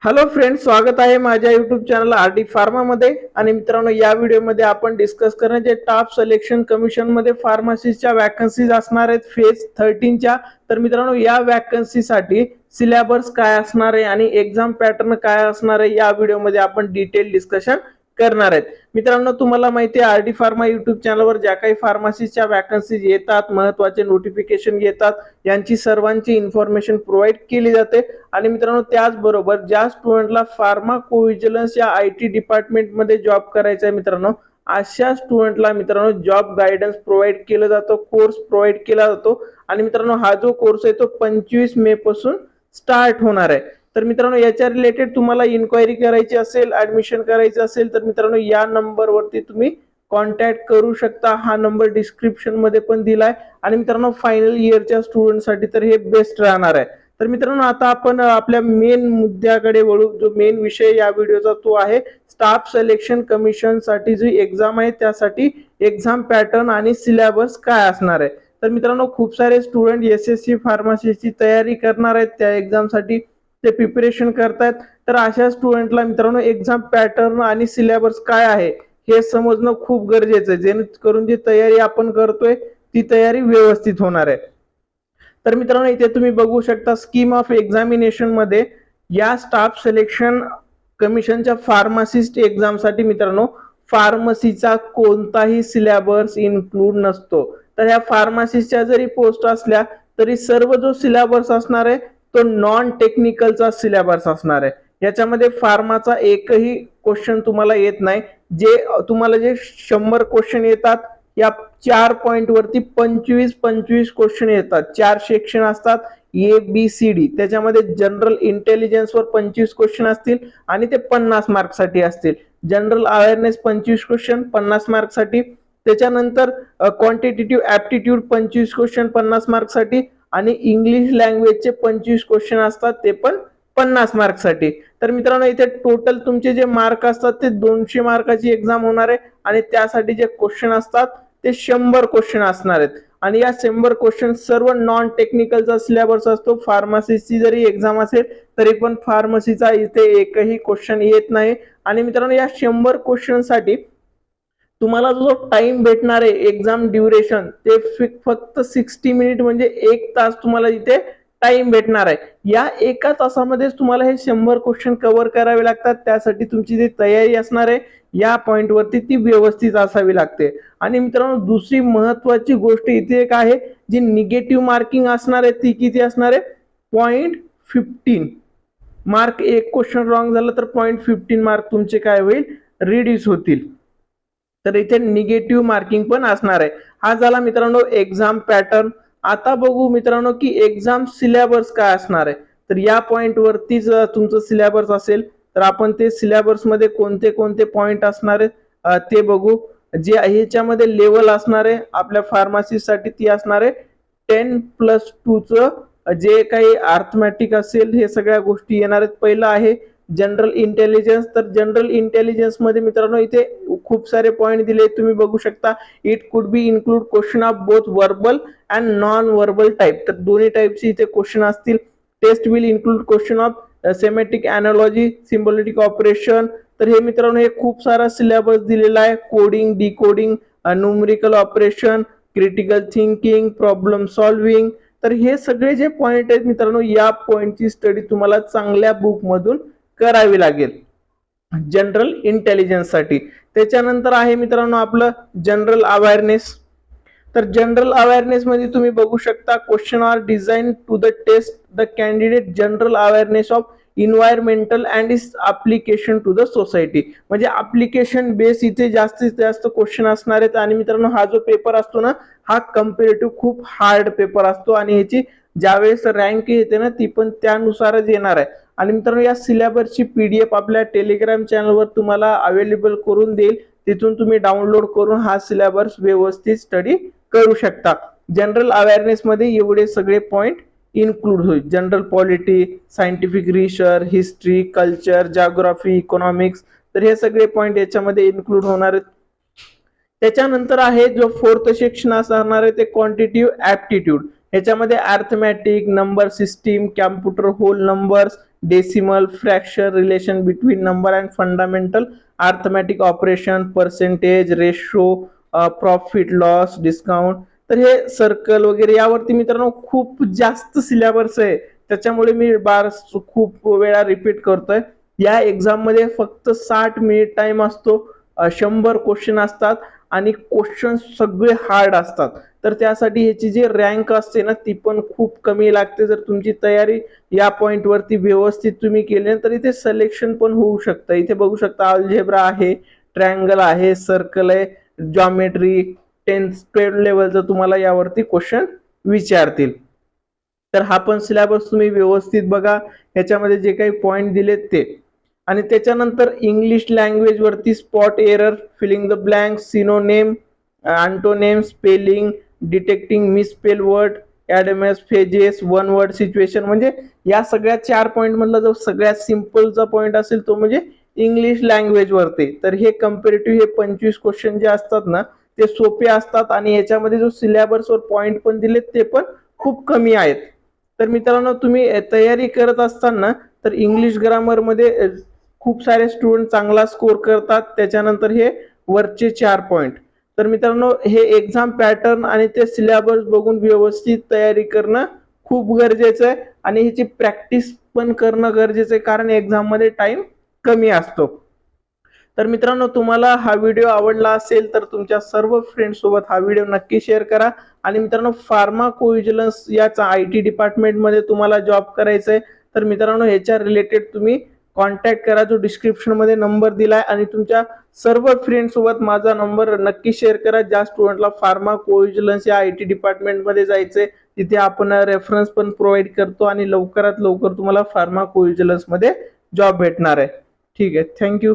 Hello friends, स्वागत आहे माझ्या युट्यूब चॅनल आरडी फार्मा मध्ये. आणि मित्रांनो, या व्हिडिओमध्ये आपण डिस्कस करणार जे टॉप सिलेक्शन कमिशन मध्ये फार्मसीच्या वॅकन्सीज असणार आहेत फेज 13 च्या. तर मित्रांनो, या वॅकन्सीसाठी सिलेबस काय असणार आहे आणि एक्झाम पॅटर्न काय असणार आहे या व्हिडिओमध्ये आपण डिटेल डिस्कशन करणार आहेत. मित्रांनो, तुम्हाला माहिती आहे आरडी फार्मा युट्यूब चॅनलवर ज्या काही फार्मसीच्या वॅकन्सीज येतात, महत्त्वाचे नोटिफिकेशन येतात, यांची सर्वांची इन्फॉर्मेशन प्रोव्हाइड केली जाते. आणि मित्रांनो, त्याचबरोबर ज्या स्टुडंटला फार्माकोव्हिजिलन्स या आयटी डिपार्टमेंट मध्ये जॉब करायचा आहे मित्रांनो, अशा स्टुडंटला मित्रांनो जॉब गायडन्स प्रोव्हाइड केलं जातं, कोर्स प्रोव्हाइड केला जातो. आणि मित्रांनो, हा जो कोर्स आहे तो 25 मे पासून स्टार्ट होणार आहे. तर मित्रांनो, याच्या रिलेटेड तुम्हाला इन्क्वायरी करायची असेल, ऍडमिशन करायचं असेल तर मित्रांनो या नंबरवरती तुम्ही कॉन्टॅक्ट करू शकता. हा नंबर डिस्क्रिप्शन मध्ये पण दिलाय. आणि मित्रांनो, फायनल इयरच्या स्टुडंटसाठी तर हे बेस्ट राहणार आहे. तर मित्रांनो, आता आपण आपल्या मेन मुद्द्याकडे वळू. जो मेन विषय या व्हिडिओचा तो आहे स्टाफ सिलेक्शन कमिशन साठी जी एक्झाम आहे त्यासाठी एक्झाम पॅटर्न आणि सिलेबस काय असणार आहे. तर मित्रांनो, खूप सारे स्टुडंट एसएससी फार्मसीची तयारी करणार आहेत, त्या एक्झाम साठी ते प्रिपरेशन करतायत. तर अशा स्टुडंटला मित्रांनो एक्झाम पॅटर्न आणि सिलेबस काय आहे हे समजणं खूप गरजेचं आहे, जेणेकरून जी तयारी आपण करतोय ती तयारी व्यवस्थित होणार आहे. तर मित्रांनो, इथे तुम्ही बघू शकता स्कीम ऑफ एक्झामिनेशन मध्ये या स्टाफ सिलेक्शन कमिशनच्या फार्मासिस्ट एक्झामसाठी मित्रांनो फार्मसीचा कोणताही सिलेबस इन्क्लूड नसतो. तर ह्या फार्मासिस्टच्या जरी पोस्ट असल्या तरी सर्व जो सिलेबस असणार आहे तो नॉन टेक्निकलचा सिलेबस असणार आहे. याच्यामध्ये फार्माचा एकही क्वेश्चन तुम्हाला येत नाही. जे तुम्हाला जे 100 क्वेश्चन येतात या 4 पॉइंट वरती 25 क्वेश्चन येतात. 4 सेक्शन असतात, ए बी सी डी. त्याच्यामध्ये जनरल इंटेलिजन्स वर 25 क्वेश्चन असतील आणि ते 50 मार्क साठी असतील. जनरल अवेअरनेस 25 क्वेश्चन 50 मार्क साठी. त्याच्यानंतर क्वांटिटेटिव्ह ऍप्टिट्यूड 25 क्वेश्चन 50 मार्क साठी. आणि इंग्लिश लँग्वेजचे 25 क्वेश्चन असतात, ते पण 50 मार्क साठी. तर मित्रांनो, इथे टोटल तुमचे जे मार्क असतात ते 200 मार्काची एक्झाम होणार आहे. आणि त्यासाठी जे क्वेश्चन असतात ते 100 क्वेश्चन असणार आहेत. आणि या 100 क्वेश्चन सर्व नॉन टेक्निकलचा सिलेबस असतो. फार्मसीची जरी एक्झाम असेल तरी पण फार्मसीचा इथे एकही क्वेश्चन येत नाही. आणि मित्रांनो, या 100 क्वेश्चन साठी तुम्हाला जो टाइम भेटणार आहे एक्झाम ड्युरेशन ते फक्त 60 मिनिट म्हणजे 1 तास तुम्हाला इथे टाइम भेटणार आहे. या एका तासामध्ये तुम्हाला हे 100 क्वेश्चन कव्हर करावे लागतात. त्यासाठी तुमची जी तयारी असणार आहे या पॉइंट वरती ती व्यवस्थित असावी लागते. आणि मित्रांनो, दुसरी महत्वाची गोष्ट इथे एक आहे, जी निगेटिव्ह मार्किंग असणार आहे ती किती असणार आहे 0.15 मार्क. एक क्वेश्चन रॉंग झालं तर 0.15 मार्क तुमचे काय होईल रिड्यूस होतील. तर इथे निगेटिव्ह मार्किंग पण असणार आहे. हा झाला मित्रांनो एक्झाम पॅटर्न. आता बघू मित्रांनो की एक्झाम सिलेबस काय असणार आहे. तर या पॉइंट वरतीच तुमचं सिलेबस असेल तर आपण ते सिलेबस मध्ये कोणते कोणते पॉइंट असणार आहेत ते बघू. जे ह्याच्यामध्ये लेवल असणार आहे आपल्या फार्मसीसाठी ती असणार आहे 10+2 च जे काही अर्थमॅटिक असेल हे सगळ्या गोष्टी येणार आहेत. पहिलं आहे जनरल इंटेलिजन्स. तर जनरल इंटेलिजन्स मध्ये मित्रांनो इथे खूप सारे पॉइंट दिले तुम्ही बघू शकता. It could be include question of both verbal and non verbal type. तर दोन्ही टाइपचे इथे क्वेश्चन असतील. Test will include question of semantic analogy, symbolic operation. तर हे मित्रांनो हे खूप सारा सिलेबस दिलेला आहे. Coding, decoding, numerical operation, critical thinking, problem solving. तर हे सगळे जे पॉइंट आहेत मित्रांनो या पॉइंटची स्टडी तुम्हाला चांगल्या बुक मधून करावी लागेल जनरल इंटेलिजन्स साठी. त्याच्यानंतर आहे मित्रांनो आपलं जनरल अवेअरनेस. तर जनरल अवेअरनेस मध्ये तुम्ही बघू शकता question are design to the test the candidate general awareness of environmental and its application to the society. म्हणजे ऍप्लिकेशन बेस इथे जास्तीत जास्त क्वेश्चन असणार आहेत. आणि मित्रांनो, हा जो पेपर असतो ना हा कम्पेरेटिव्ह खूप हार्ड पेपर असतो आणि ह्याची ज्यावेळेस रँक येते ना ती पण त्यानुसारच येणार आहे. आणि मित्रांनो, या सिलेबसची पीडीएफ आपल्या टेलिग्राम चॅनलवर तुम्हाला अवेलेबल करून देईल. तिथून तुम्ही डाउनलोड करून हा सिलेबस व्यवस्थित स्टडी करू शकता. जनरल अवेअरनेस मध्ये एवढे सगळे पॉइंट इन्क्लूड होईल. General polity, scientific research, history, culture, geography, economics. तर हे सगळे पॉइंट याच्यामध्ये इन्क्लूड होणार आहेत. त्याच्यानंतर आहे जो 4th सेक्शन असणार आहे ते क्वांटिटेटिव्ह ऍप्टिट्यूड. ह्याच्यामध्ये arithmetic, number system, computer whole numbers, decimal, fraction, relation between number and fundamental arithmetic operation, percentage, ratio, profit loss, discount. तर हे सर्कल वगैरे यावरती मित्रांनो खूप जास्त सिलेबस आहे, त्याच्यामुळे मी बार खूप वेळा रिपीट करतोय. या एक्झाम मध्ये फक्त 60 मिनिट टाइम असतो, 100 क्वेश्चन असतात आणि क्वेश्चन सगळे हार्ड असतात. तर त्यासाठी ह्याची जी रँक असते ना ती पण खूप कमी लागते. जर तुमची तयारी या पॉइंट वरती व्यवस्थित तुम्ही केली तर इथे सिलेक्शन पण होऊ शकतं. इथे बघू शकता अल्जेब्रा आहे, ट्रायंगल आहे, सर्कल आहे, जॉमेट्री, 10th लेवलचं तुम्हाला यावरती क्वेश्चन विचारतील. तर हा पण सिलेबस तुम्ही व्यवस्थित बघा, ह्याच्यामध्ये जे काही पॉइंट दिलेत ते. आणि त्याच्यानंतर इंग्लिश लँग्वेज वरती spot error, filling the blank, synonym, antonym, spelling, detecting misspelt word, idioms, phrases, one word situation. म्हणजे या सगळ्या 4 पॉईंट मधला जो सगळ्यात सिम्पलचा पॉईंट असेल तो म्हणजे इंग्लिश लँग्वेज वरती. तर हे कम्पेरेटिव्ह हे 25 क्वेश्चन जे असतात ना ते सोपे असतात आणि याच्यामध्ये जो सिलेबसवर पॉईंट पण दिलेत ते पण खूप कमी आहेत. तर मित्रांनो तुम्ही तयारी करत असताना तर इंग्लिश ग्रामर मध्ये खूप सारे स्टुडंट चांगला स्कोर करतात. त्याच्यानंतर हे वरचे 4 पॉईंट. तर मित्रांनो हे एक्झाम पॅटर्न आणि ते सिलेबस बघून व्यवस्थित तयारी करणं खूप गरजेचं आहे आणि ह्याची प्रॅक्टिस पण करणं गरजेचं आहे, कारण एक्झाम मध्ये टाइम कमी असतो. तर मित्रांनो तुम्हाला हा व्हिडिओ आवडला असेल तर तुमच्या सर्व फ्रेंड्स सोबत हा व्हिडिओ नक्की शेअर करा. आणि मित्रांनो फार्माकोव्हिजिलन्स याचा IT डिपार्टमेंटमध्ये तुम्हाला जॉब करायचा आहे तर मित्रांनो ह्याच्या रिलेटेड तुम्ही कॉन्टॅक्ट करा, जो डिस्क्रिप्शन मध्ये नंबर दिलाय. आणि तुमच्या सर्व फ्रेंड सोबत माझा नंबर नक्की शेअर करा ज्या स्टुडंटला फार्माकोव्हिजिलन्स या IT डिपार्टमेंटमध्ये जायचंय. तिथे आपण रेफरन्स पण प्रोव्हाइड करतो आणि लवकरात लवकर तुम्हाला फार्माकोव्हिजिलन्स मध्ये जॉब भेटणार आहे. ठीक आहे, थँक्यू.